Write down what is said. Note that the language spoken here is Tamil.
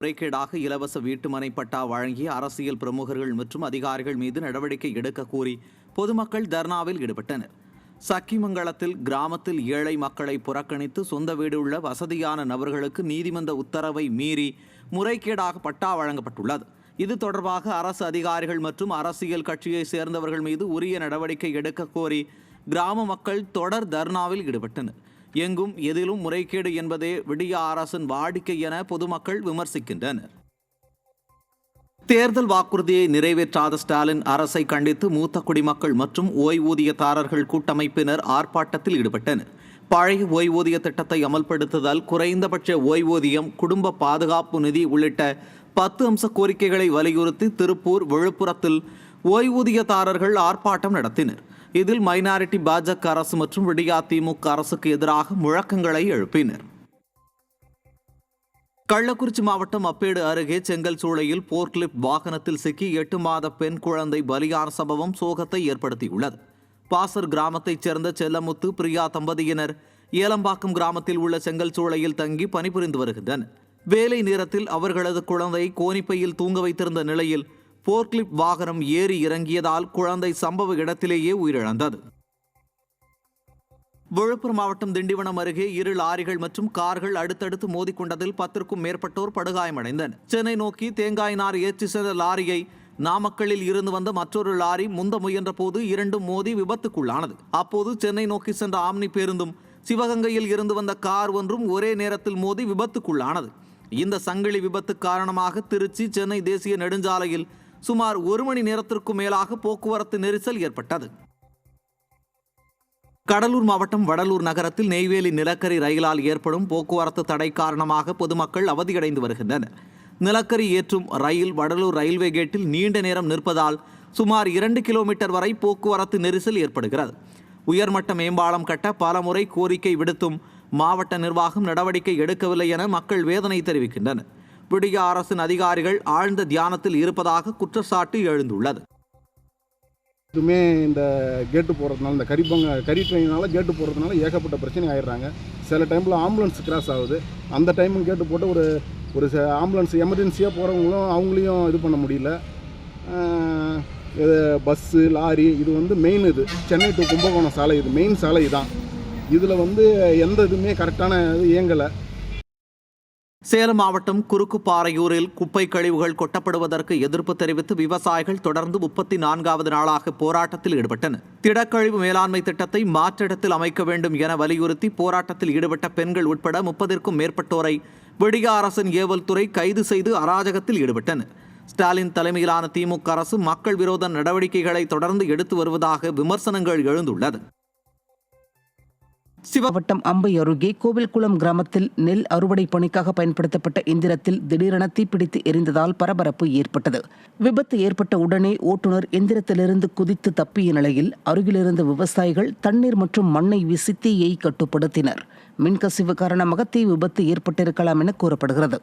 முறைகேடாக இலவச வீட்டுமனை பட்டா வழங்கிய அரசியல் பிரமுகர்கள் மற்றும் அதிகாரிகள் மீது நடவடிக்கை எடுக்க கோரி பொதுமக்கள் தர்ணாவில் ஈடுபட்டனர். சக்கிமங்கலத்தில் கிராமத்தில் ஏழை மக்களை புறக்கணித்து சொந்த வீடு உள்ள வசதியான நபர்களுக்கு நீதிமன்ற உத்தரவை மீறி முறைகேடாக பட்டா வழங்கப்பட்டுள்ளது. இது தொடர்பாக அரசு அதிகாரிகள் மற்றும் அரசியல் கட்சியை சேர்ந்தவர்கள் மீது உரிய நடவடிக்கை எடுக்க கோரி கிராம மக்கள் தொடர் தர்ணாவில் ஈடுபட்டனர். எங்கும் எதிலும் முறைகேடு என்பதே விடிய அரசின் வாடிக்கை என பொதுமக்கள் விமர்சிக்கின்றனர். தேர்தல் வாக்குறுதியை நிறைவேற்றாத ஸ்டாலின் அரசை கண்டித்து மூத்த குடிமக்கள் மற்றும் ஓய்வூதியதாரர்கள் கூட்டமைப்பினர் ஆர்ப்பாட்டத்தில் ஈடுபட்டனர். பழைய ஓய்வூதிய திட்டத்தை அமல்படுத்துதல், குறைந்தபட்ச ஓய்வூதியம், குடும்ப பாதுகாப்பு நிதி உள்ளிட்ட 10 அம்ச கோரிக்கைகளை வலியுறுத்தி திருப்பூர், விழுப்புரத்தில் ஓய்வூதியதாரர்கள் ஆர்ப்பாட்டம் நடத்தினர். இதில் மைனாரிட்டி பாஜக அரசு மற்றும் விடியா திமுக அரசுக்கு எதிராக முழக்கங்களை எழுப்பினர். கள்ளக்குறிச்சி மாவட்டம் அப்பேடு அருகே செங்கல் சூளையில் போர்க்லிப்ட் வாகனத்தில் சிக்கி 8 மாத பெண் குழந்தை பலியான சம்பவம் சோகத்தை ஏற்படுத்தியுள்ளது. பாசர் கிராமத்தைச் சேர்ந்த செல்லமுத்து, பிரியா தம்பதியினர் ஏலம்பாக்கம் கிராமத்தில் உள்ள செங்கல் சூளையில் தங்கி பணிபுரிந்து வருகின்றனர். வேலை நேரத்தில் அவர்களது குழந்தை கோணிப்பையில் தூங்க வைத்திருந்த நிலையில் போர்க்லிப்ட் வாகனம் ஏறி இறங்கியதால் குழந்தை சம்பவ இடத்திலேயே உயிரிழந்தது. விழுப்புரம் மாவட்டம் திண்டிவனம் அருகே 2 லாரிகள் மற்றும் கார்கள் அடுத்தடுத்து மோதிக்கொண்டதில் 10க்கும் மேற்பட்டோர் படுகாயமடைந்தனர். சென்னை நோக்கி தேங்காய் நார் ஏற்றி சென்ற லாரியை நாமக்கல்லில் இருந்து வந்த மற்றொரு லாரி முந்த முயன்ற போது இரண்டும் மோதி விபத்துக்குள்ளானது. அப்போது சென்னை நோக்கி சென்ற ஆம்னி பேருந்தும் சிவகங்கையில் இருந்து வந்த கார் ஒன்றும் ஒரே நேரத்தில் மோதி விபத்துக்குள்ளானது. இந்த சங்கிலி விபத்து காரணமாக திருச்சி சென்னை தேசிய நெடுஞ்சாலையில் சுமார் 1 மணி நேரத்திற்கும் மேலாக போக்குவரத்து நெரிசல் ஏற்பட்டது. கடலூர் மாவட்டம் வடலூர் நகரத்தில் நெய்வேலி நிலக்கரி ரயிலால் ஏற்படும் போக்குவரத்து தடை காரணமாக பொதுமக்கள் அவதியடைந்து வருகின்றனர். நிலக்கரி ஏற்றும் ரயில் வடலூர் ரயில்வே கேட்டில் நீண்ட நேரம் நிற்பதால் சுமார் 2 கிலோமீட்டர் வரை போக்குவரத்து நெரிசல் ஏற்படுகிறது. உயர்மட்ட மேம்பாலம் கட்ட பல முறை கோரிக்கை விடுத்தும் மாவட்ட நிர்வாகம் நடவடிக்கை எடுக்கவில்லை என மக்கள் வேதனை தெரிவிக்கின்றனர். விடிய அரசின் அதிகாரிகள் ஆழ்ந்த தியானத்தில் இருப்பதாக குற்றச்சாட்டு எழுந்துள்ளது. இதுமே இந்த கேட்டு போகிறதுனால, இந்த கரி ட்ரெயினால் கேட்டு போகிறதுனால ஏகப்பட்ட பிரச்சனை ஆயிடுறாங்க. சில டைமில் ஆம்புலன்ஸ் கிராஸ் ஆகுது. அந்த டைமும் கேட்டு போட்டு ஒரு ஆம்புலன்ஸ் எமர்ஜென்சியாக போகிறவங்களும் அவங்களையும் இது பண்ண முடியல. பஸ்ஸு, லாரி இது மெயின், இது சென்னை டு கும்பகோணம் சாலை, இது மெயின் சாலை தான். இதில் எந்த இதுவுமே கரெக்டான இது இயங்கலை. சேலம் மாவட்டம் குறுக்குப்பாறையூரில் குப்பை கழிவுகள் கொட்டப்படுவதற்கு எதிர்ப்பு தெரிவித்து விவசாயிகள் தொடர்ந்து 34வது நாளாக போராட்டத்தில் ஈடுபட்டனர். திடக்கழிவு மேலாண்மை திட்டத்தை மாற்றிடத்தில் அமைக்க வேண்டும் என வலியுறுத்தி போராட்டத்தில் ஈடுபட்ட பெண்கள் உட்பட 30க்கும் மேற்பட்டோரை விடிய அரசின் ஏவல் துறை கைது செய்து அராஜகத்தில் ஈடுபட்டனர். ஸ்டாலின் தலைமையிலான திமுக அரசு மக்கள் விரோத நடவடிக்கைகளை தொடர்ந்து எடுத்து வருவதாக விமர்சனங்கள் எழுந்துள்ளது. மாவட்டம் அம்பை அருகே கோவில்குளம் கிராமத்தில் நெல் அறுவடை பணிக்காக பயன்படுத்தப்பட்ட எந்திரத்தில் திடீரென தீப்பிடித்து எரிந்ததால் பரபரப்பு ஏற்பட்டது. விபத்து ஏற்பட்ட உடனே ஓட்டுநர் எந்திரத்திலிருந்து குதித்து தப்பிய நிலையில் அருகிலிருந்த விவசாயிகள் தண்ணீர் மற்றும் மண்ணை வீசி தீயை கட்டுப்படுத்தினர். மின்கசிவு காரணமாக தீ விபத்து ஏற்பட்டிருக்கலாம் என கூறப்படுகிறது.